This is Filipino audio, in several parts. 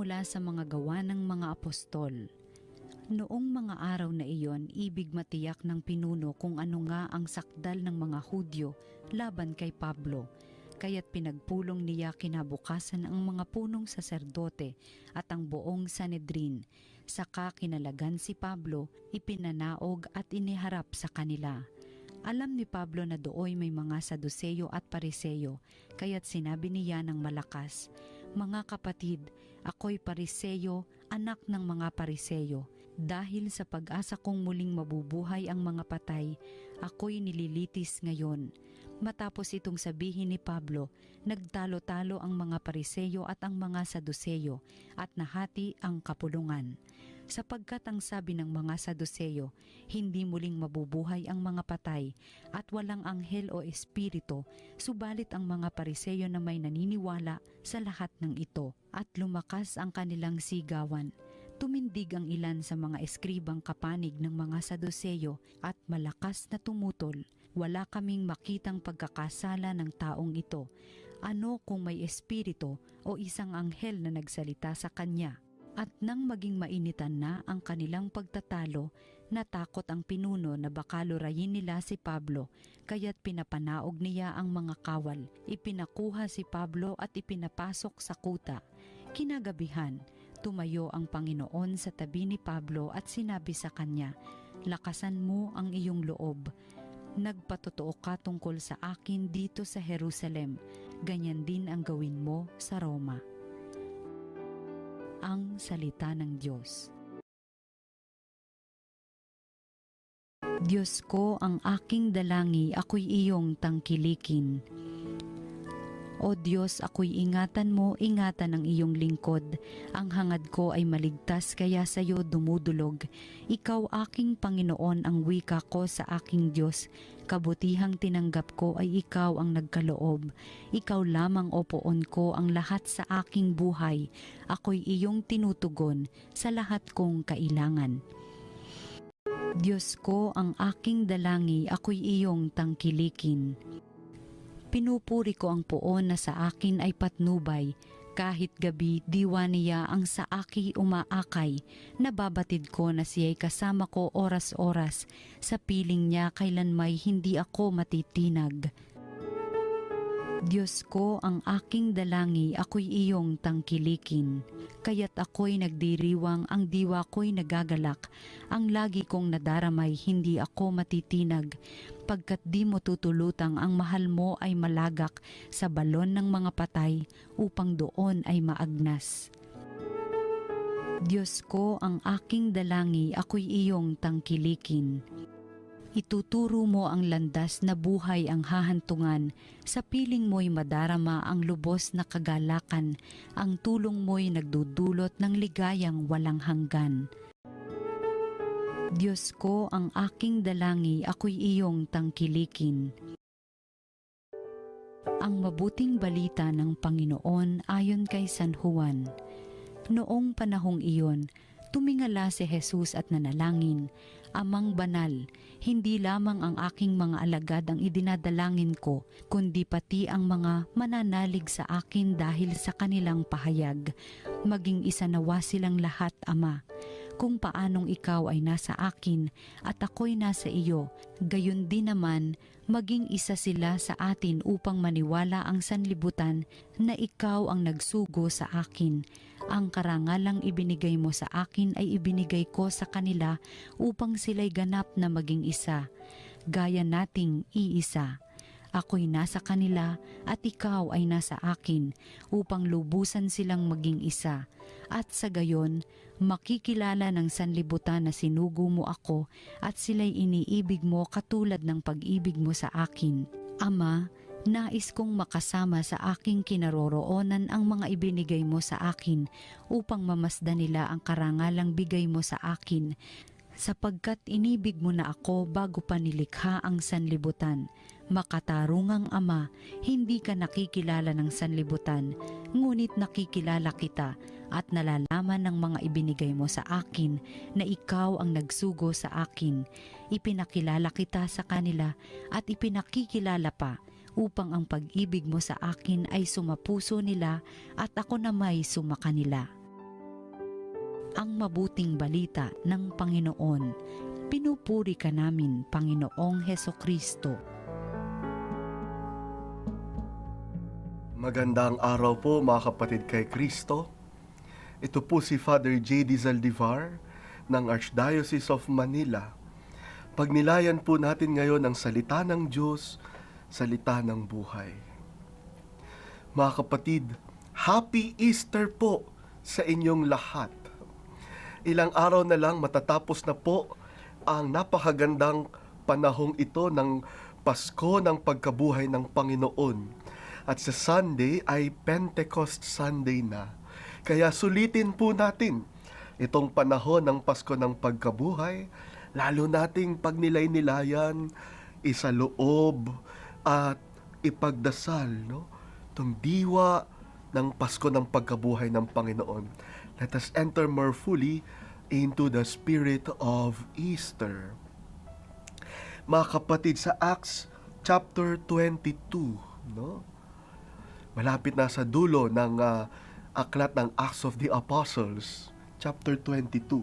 mula sa mga gawa ng mga apostol. Noong mga araw na iyon, ibig matiyak ng pinuno kung ano nga ang sakdal ng mga Hudyo laban kay Pablo. Kaya't pinagpulong niya kinabukasan ang mga punong saserdote at ang buong Sanedrin. Saka kinalagan si Pablo, ipinanaog at iniharap sa kanila. Alam ni Pablo na dooy may mga Saduseyo at Pariseyo, kaya't sinabi niya ng malakas, "Mga kapatid, ako'y Pariseyo, anak ng mga Pariseyo. Dahil sa pag-asa kong muling mabubuhay ang mga patay, ako'y nililitis ngayon." Matapos itong sabihin ni Pablo, nagtalo-talo ang mga Pariseyo at ang mga Saduseyo at nahati ang kapulungan. Sapagkat ang sabi ng mga Saduseyo, hindi muling mabubuhay ang mga patay at walang anghel o espiritu, subalit ang mga Pariseyo na may naniniwala sa lahat ng ito at lumakas ang kanilang sigawan. Tumindig ang ilan sa mga eskribang kapanig ng mga Saduseyo at malakas na tumutol. Wala kaming makitang pagkakasala ng taong ito. Ano kung may espiritu o isang anghel na nagsalita sa kanya? At nang maging mainitan na ang kanilang pagtatalo, natakot ang pinuno na baka lurayin nila si Pablo, kaya't pinapanaog niya ang mga kawal. Ipinakuha si Pablo at ipinapasok sa kuta. Kinagabihan, tumayo ang Panginoon sa tabi ni Pablo at sinabi sa kanya, "Lakasan mo ang iyong loob. Nagpatotoo ka tungkol sa akin dito sa Jerusalem, ganyan din ang gawin mo sa Roma." Ang salita ng Diyos. Diyos ko, ang aking dalangi, ako'y iyong tangkilikin. O Diyos, ako'y ingatan mo, ingatan ang iyong lingkod. Ang hangad ko ay maligtas, kaya sa iyo dumudulog. Ikaw aking Panginoon, ang wika ko sa aking Diyos. Kabutihang tinanggap ko ay ikaw ang nagkaloob. Ikaw lamang, o poon ko, ang lahat sa aking buhay. Ako'y iyong tinutugon sa lahat kong kailangan. Diyos ko, ang aking dalangi, ako'y iyong tangkilikin. Pinupuri ko ang poon na sa akin ay patnubay. Kahit gabi, diwa niya ang sa aki umaakay. Nababatid ko na siya'y kasama ko oras-oras. Sa piling niya kailanmay hindi ako matitinag. Diyos ko, ang aking dalangi, ako'y iyong tangkilikin. Kaya't ako'y nagdiriwang, ang diwa ko'y nagagalak. Ang lagi kong nadaramay, hindi ako matitinag. Pagkat di mo tutulutang, ang mahal mo ay malagak sa balon ng mga patay, upang doon ay maagnas. Diyos ko, ang aking dalangi, ako'y iyong tangkilikin. Ituturo mo ang landas na buhay ang hahantungan, sa piling mo'y madarama ang lubos na kagalakan, ang tulong mo'y nagdudulot ng ligayang walang hanggan. Diyos ko, ang aking dalangi, ako'y iyong tangkilikin. Ang mabuting balita ng Panginoon ayon kay San Juan. Noong panahong iyon, tumingala si Jesus at nanalangin, "Amang banal, hindi lamang ang aking mga alagad ang idinadalangin ko, kundi pati ang mga mananalig sa akin dahil sa kanilang pahayag. Maging isa nawa silang lahat, Ama. Kung paanong ikaw ay nasa akin at ako'y nasa iyo, gayon din naman maging isa sila sa atin upang maniwala ang sanlibutan na ikaw ang nagsugo sa akin. Ang karangalang ibinigay mo sa akin ay ibinigay ko sa kanila upang sila'y ganap na maging isa, gaya nating iisa. Ako'y nasa kanila at ikaw ay nasa akin upang lubusan silang maging isa. At sa gayon, makikilala ng sanlibutan na sinugo mo ako at sila'y iniibig mo katulad ng pag-ibig mo sa akin. Ama, nais kong makasama sa aking kinaroroonan ang mga ibinigay mo sa akin upang mamasdan nila ang karangalang bigay mo sa akin, sapagkat inibig mo na ako bago pa nilikha ang sanlibutan. Makatarungang Ama, hindi ka nakikilala ng sanlibutan, ngunit nakikilala kita at nalalaman ng mga ibinigay mo sa akin na ikaw ang nagsugo sa akin. Ipinakilala kita sa kanila at ipinakikilala pa upang ang pag-ibig mo sa akin ay sumapuso nila at ako na may sumakanila. ang mabuting balita ng Panginoon. Pinupuri ka namin, Panginoong Hesukristo. Magandang araw po mga kapatid kay Kristo. Ito po si Father J.D. Zaldivar ng Archdiocese of Manila. Pagnilayan po natin ngayon ang salita ng Diyos, salita ng buhay. Mga kapatid, Happy Easter po sa inyong lahat. Ilang araw na lang matatapos na po ang napakagandang panahong ito ng Pasko ng pagkabuhay ng Panginoon. At sa Sunday ay Pentecost Sunday na. Kaya sulitin po natin itong panahon ng Pasko ng pagkabuhay, lalo nating pagnilay-nilayan, isaloob at ipagdasal, no? Itong diwa ng Pasko ng pagkabuhay ng Panginoon. Let us enter more fully into the spirit of Easter. Mga kapatid, sa Acts chapter 22, no? Malapit na sa dulo ng aklat ng Acts of the Apostles, chapter 22.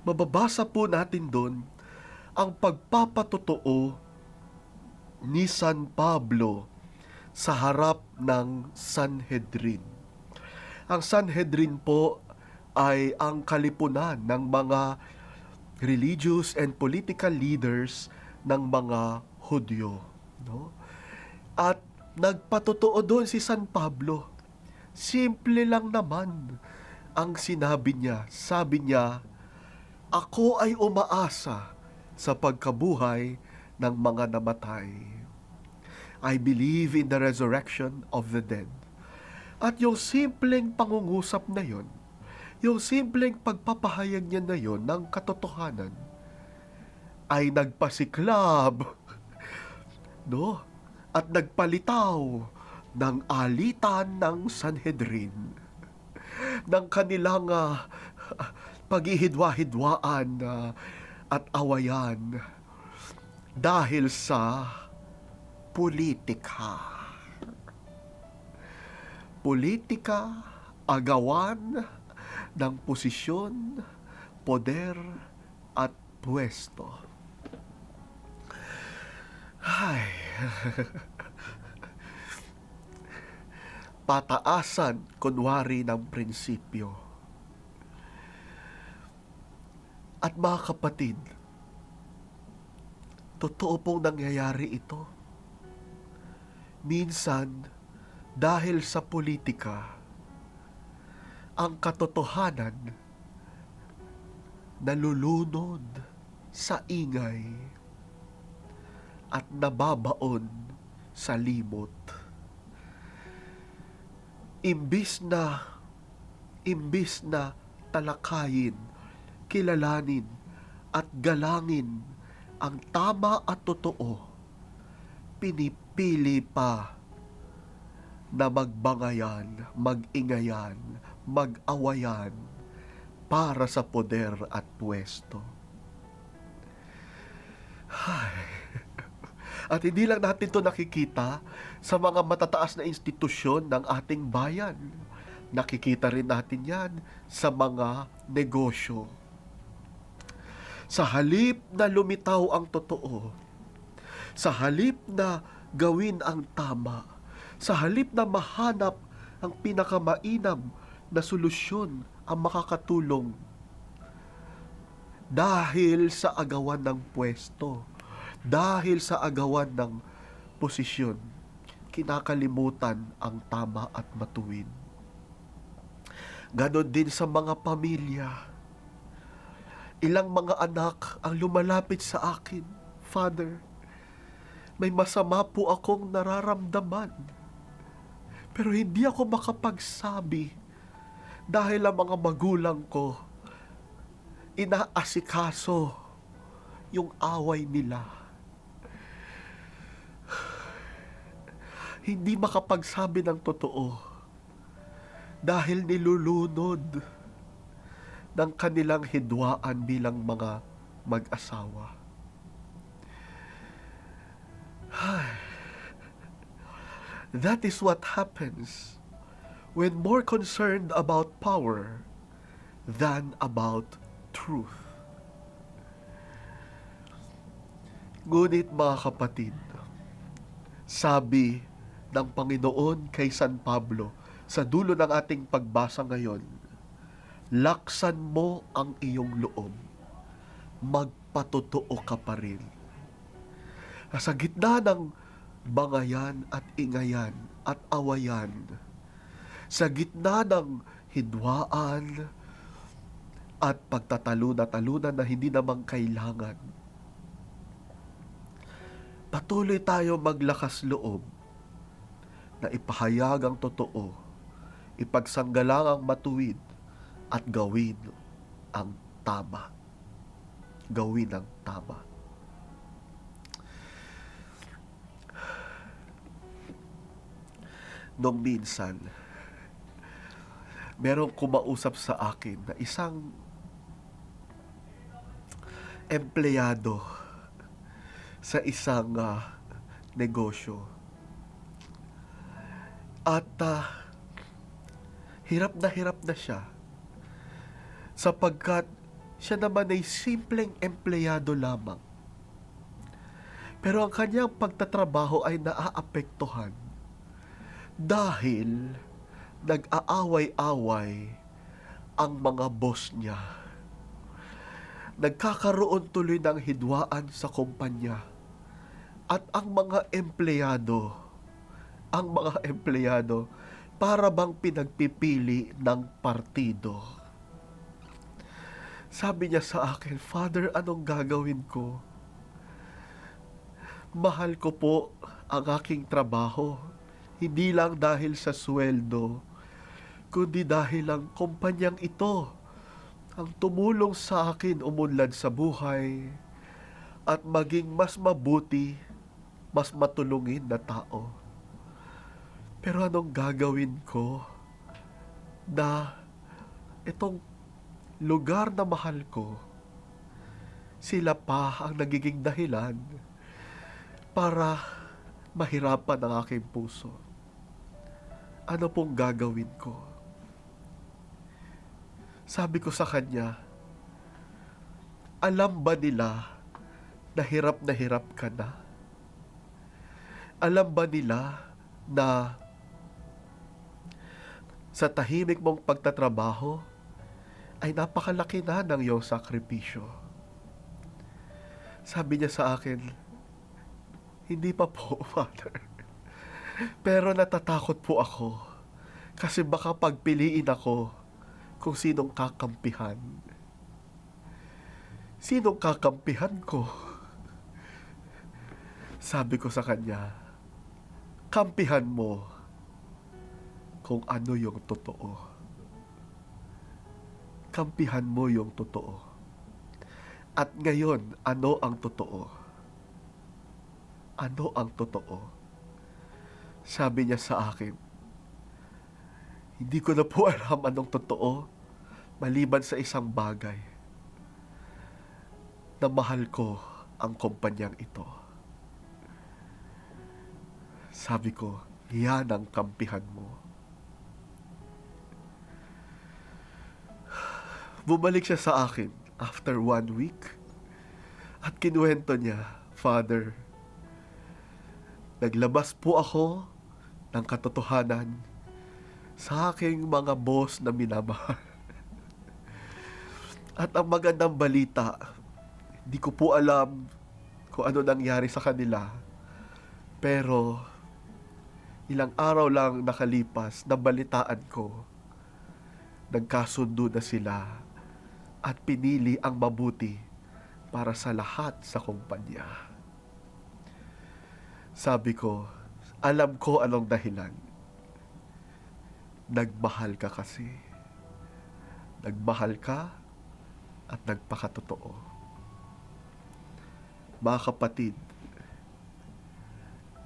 Mababasa po natin doon ang pagpapatotoo ni San Pablo sa harap ng Sanhedrin. Ang Sanhedrin po ay ang kalipunan ng mga religious and political leaders ng mga Hudyo, no? At nagpatotoo doon si San Pablo. Simple lang naman ang sinabi niya. Sabi niya, ako ay umaasa sa pagkabuhay ng mga namatay. I believe in the resurrection of the dead. At yung simpleng pangungusap na yon, yung simpleng pagpapahayag niya na yon ng katotohanan, ay nagpasiklab, no? At nagpalitaw ng alitan ng Sanhedrin, ng kanilang paghihidwa-hidwaan at awayan dahil sa politika. Politika, agawan ng posisyon, poder at pwesto. Ay, pataasan kunwari ng prinsipyo. At mga kapatid, totoo pong nangyayari ito. Minsan, dahil sa politika, ang katotohanan nalulunod sa ingay at nababaon sa limot. Imbis na talakayin, kilalanin at galangin ang tama at totoo, pinipili pa na magbangayan, mag-ingayan, mag-awayan para sa poder at pwesto. At hindi lang natin ito nakikita sa mga matataas na institusyon ng ating bayan. Nakikita rin natin yan sa mga negosyo. Sa halip na lumitaw ang totoo, sa halip na gawin ang tama, sa halip na mahanap ang pinakamainam na solusyon ang makakatulong, dahil sa agawan ng pwesto, dahil sa agawan ng posisyon, kinakalimutan ang tama at matuwid. Ganon din sa mga pamilya. Ilang mga anak ang lumalapit sa akin, Father, may masama po akong nararamdaman, pero hindi ako makapagsabi dahil ang mga magulang ko inaasikaso yung away nila. Hindi makapagsabi ng totoo dahil nilulunod ng kanilang hidwaan bilang mga mag-asawa. That is what happens when more concerned about power than about truth. Ngunit mga kapatid, sabi ng Panginoon kay San Pablo sa dulo ng ating pagbasa ngayon, laksan mo ang iyong loob, magpatotoo ka pa rin. Sa gitna ng bangayan at ingayan at awayan, sa gitna ng hidwaan at pagtatalunan na hindi naman kailangan, patuloy tayo maglakas loob na ipahayag ang totoo, ipagsanggalang ang matuwid, at gawin ang tama. Gawin ang tama. Nung minsan, merong kumausap sa akin na isang empleyado sa isang negosyo. At hirap na siya sapagkat siya naman ay simpleng empleyado lamang. Pero ang kanyang pagtatrabaho ay naaapektuhan dahil nag-aaway-away ang mga boss niya. Nagkakaroon tuloy ng hidwaan sa kumpanya. At ang mga empleyado, para bang pinagpipili ng partido. Sabi niya sa akin, "Father, anong gagawin ko? Mahal ko po ang aking trabaho. Hindi lang dahil sa sweldo, kundi dahil ang kumpanyang ito ang tumulong sa akin umunlad sa buhay at maging mas mabuti, mas matulungin na tao. Pero anong gagawin ko na itong lugar na mahal ko, sila pa ang nagiging dahilan para mahirapan ang aking puso? Ano pong gagawin ko?" Sabi ko sa kanya, "Alam ba nila na hirap ka na? Alam ba nila na sa tahimik mong pagtatrabaho ay napakalaki na ng iyong sakripisyo?" Sabi niya sa akin, "Hindi pa po, Father. Pero natatakot po ako kasi baka pagpiliin ako kung sinong kakampihan." Sinong kakampihan ko? Sabi ko sa kanya, kampihan mo kung ano yung totoo. Kampihan mo yung totoo. At ngayon, ano ang totoo? Ano ang totoo? Sabi niya sa akin, "Hindi ko na po alam anong totoo, maliban sa isang bagay, na mahal ko ang kumpanyang ito." Sabi ko, "Yan ang kampihan mo." Bumalik siya sa akin after 1 week at kinuwento niya, "Father, naglabas po ako ng katotohanan sa aking mga boss na minamahal. At ang magandang balita, di ko po alam kung ano nangyari sa kanila, pero ilang araw lang nakalipas, nabalitaan ko, nagkasundo na sila at pinili ang mabuti para sa lahat sa kumpanya." Sabi ko, "Alam ko anong dahilan. Nagmahal ka kasi. Nagmahal ka at nagpakatotoo." Mga kapatid,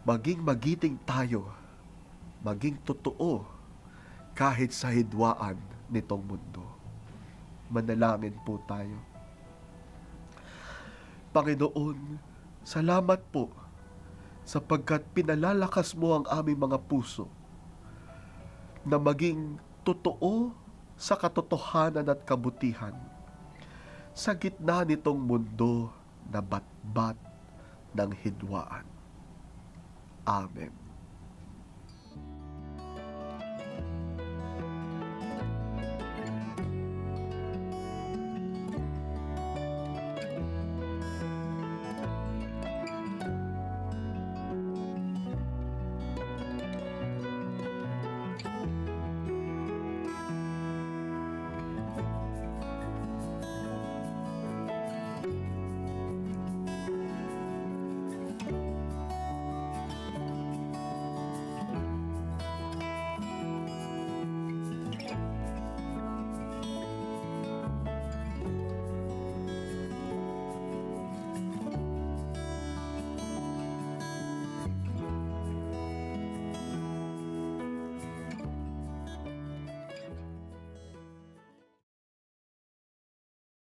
maging magiting tayo, maging totoo kahit sa hidwaan nitong mundo. Manalangin po tayo. Panginoon, salamat po sapagkat pinalalakas mo ang aming mga puso na maging totoo sa katotohanan at kabutihan sa gitna nitong mundo na batbat ng hidwaan. Amen.